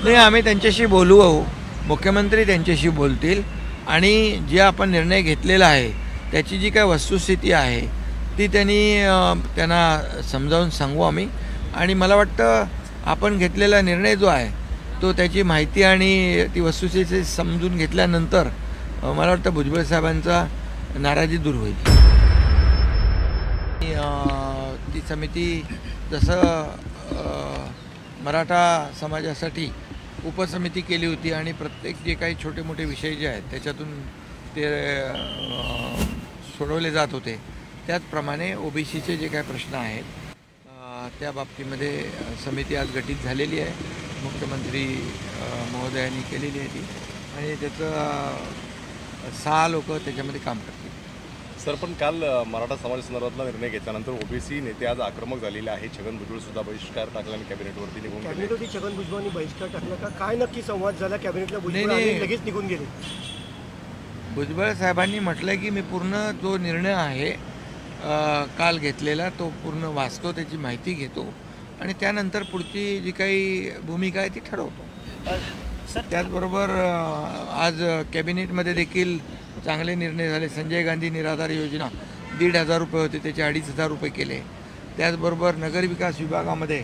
नाही, आम्ही त्यांच्याशी बोलू, मुख्यमंत्री त्यांच्याशी बोलतील आणि जे आपण निर्णय घेतलेला आहे त्याची जी काय वस्तुस्थिती आहे ती त्यांना समजावून सांगू आम्ही. आणि मला वाटतं आपण घेतलेला निर्णय जो आहे तो त्याची माहिती आणि ती वस्तुस्थिती समजून घेतल्यानंतर मला वाटतं भुजबळ साहेबांचा नाराजी दूर होईल. ती समिती जसं मराठा समाजासाठी उपसमिती केली होती आणि प्रत्येक जे काही छोटे मोठे विषय जे आहेत त्याच्यातून ते सोडवले जात होते, त्याचप्रमाणे ओबीसीचे जे काही प्रश्न आहेत त्या बाबतीमध्ये समिती आज गठीत झालेली आहे. मुख्यमंत्री महोदयांनी केलेली आहे ती आणि त्याचं 6 लोक त्याच्यामध्ये काम करतील. सर, पण काल मराठा समाजासंदर्भातला निर्णय घेतल्यानंतर ओबीसी नेते आज आक्रमक झालेले आहे. छगन भुजबळ सुद्धा बहिष्कार टाकला आणि कॅबिनेटवरती निघून गेले. कॅबिनेटवरती छगन भुजबळांनी बहिष्कार टाकला का? काय नक्की संवाद झाला कॅबिनेटला? भुजबळ लगेच निघून गेले. भुजबळ साहेबांनी म्हटलं की मी पूर्ण जो निर्णय आहे काल घेतलेला तो पूर्ण वाचतो, त्याची माहिती घेतो आणि त्यानंतर पुढची जी काही भूमिका आहे ती ठरवतो. त्याचबरोबर आज कॅबिनेटमध्ये देखील चांगले निर्णय झाले. संजय गांधी निराधार योजना 1,500 रुपये होते, त्याचे 2,500 रुपये केले. त्याचबरोबर नगरविकास विभागामध्ये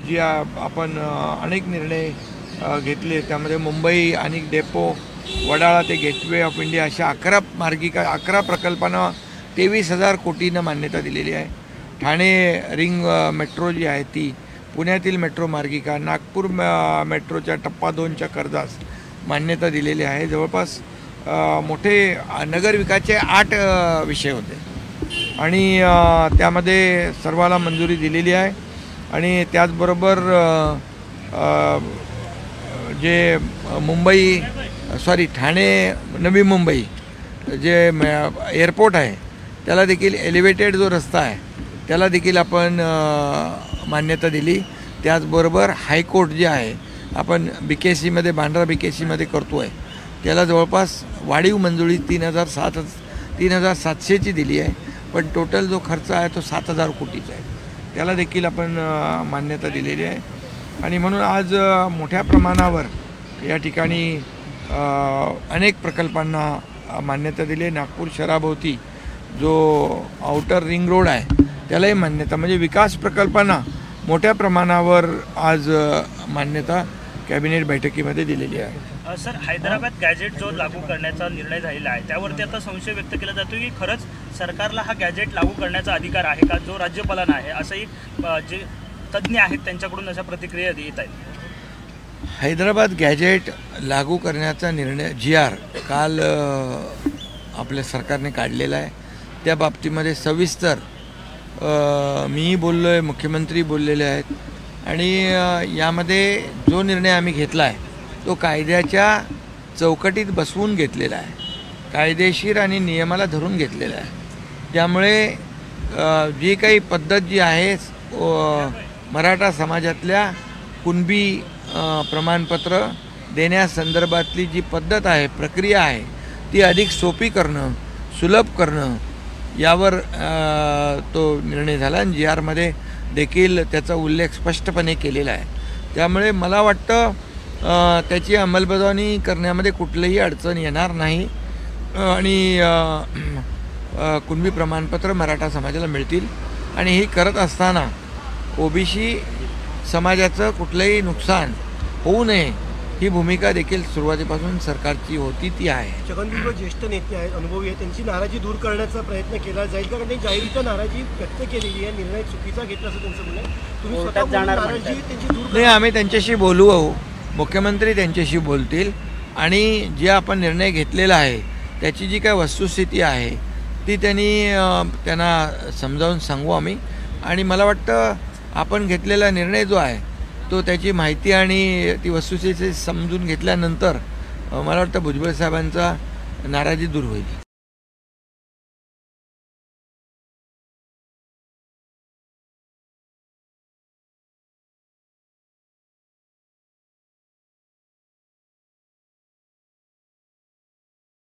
जी आपण अनेक निर्णय घेतले, त्यामध्ये मुंबई आणि डेपो, वडाळा ते गेटवे ऑफ इंडिया अशा 11 प्रकल्पांना 23,000 कोटीनं मान्यता दिलेली आहे. ठाणे रिंग मेट्रो जी आहे ती, पुण्यातील मेट्रो मार्गिका, नागपूर मेट्रोच्या टप्पा 2च्या कर्जास मान्यता दिलेली आहे. जवळपास मोठे नगरविकासचे 8 विषय होते आणि त्यामध्ये सर्वाला मंजुरी दिलेली आहे. आणि त्याचबरोबर जे ठाणे नवी मुंबई जे एअरपोर्ट आहे त्याला देखील एलिव्हेटेड जो रस्ता आहे त्याला देखील आपण मान्यता दिली. त्याचबरोबर हायकोर्ट जे आहे आपण BKCमध्ये बांद्रा BKCमध्ये करतो आहे त्याला जवळपास वाढीव मंजुरी 3,700ची दिली आहे, पण टोटल जो खर्च आहे तो 7,000 कोटीचा आहे, त्याला देखील आपण मान्यता दिलेली आहे. आणि म्हणून आज मोठ्या प्रमाणावर या ठिकाणी अनेक प्रकल्पांना मान्यता दिली आहे. नागपूर शहराभोवती जो आउटर रिंग रोड आहे त्यालाही मान्यता, म्हणजे विकास प्रकल्पांना मोठ्या प्रमाणावर आज मान्यता कॅबिनेट बैठकीमध्ये दिलेली आहे. सर, हैदराबाद गॅजेट जो लागू करण्याचा निर्णय झालेला आहे त्यावरती आता संशय व्यक्त केला जातो की खरंच सरकारला हा गॅजेट लागू करण्याचा अधिकार आहे का, जो राज्यपालांना आहे, असंही जे तज्ज्ञ आहेत त्यांच्याकडून अशा प्रतिक्रिया येत आहेत. हैदराबाद गॅजेट लागू करण्याचा निर्णय GR काल आपल्या सरकारने काढलेला आहे. त्या बाबतीमध्ये सविस्तर मी बोललो आहे, मुख्यमंत्री बोललेले आहेत आणि यामध्ये जो निर्णय आम्ही घेतला आहे तो कायद्याच्या चौकटीत बसवून घेतलेला आहे, कायदेशीर आणि नियमाला धरून घेतलेला आहे. त्यामुळे जी काही पद्धत जी आहे मराठा समाजातल्या कुणबी प्रमाणपत्र देण्यासंदर्भातली जी पद्धत आहे, प्रक्रिया आहे, ती अधिक सोपी करणं, सुलभ करणं यावर तो निर्णय झाला आणि GRमध्ये देखील त्याचा उल्लेख स्पष्टपणे केलेला आहे. त्यामुळे मला वाटतं त्याची अंमलबजावणी करण्यामध्ये कुठलीही अडचण येणार नाही आणि कुणबी प्रमाणपत्र मराठा समाजाला मिळतील. आणि हे करत असताना OBC समाजाचं कुठलंही नुकसान होऊ नये ही भूमिका देखील सुरुवातीपासून सरकारची होती, ती आहे. छगन भुजबळ ज्येष्ठ नेते आहेत, अनुभवी आहेत, त्यांची नाराजी दूर करण्याचा प्रयत्न केला जाईल का? कारण त्यांनी जाहीररित्या नाराजी व्यक्त केलेली आहे, निर्णय चुकीचा घेतला असं त्यांचं म्हणणं आहे. तुम्ही स्वतः नाराजी त्यांची दूर? नाही, आम्ही त्यांच्याशी बोलू, मुख्यमंत्री त्यांच्याशी बोलतील आणि जे आपण निर्णय घेतलेला आहे त्याची जी काय वस्तुस्थिती आहे ती त्यांना समजावून सांगू आम्ही. आणि मला वाटतं आपण घेतलेला निर्णय जो आहे तो त्याची माहिती आणि ती वस्तुस्थिती समजून घेतल्यानंतर मला वाटतं भुजबळ साहेबांचा नाराजी दूर होईल.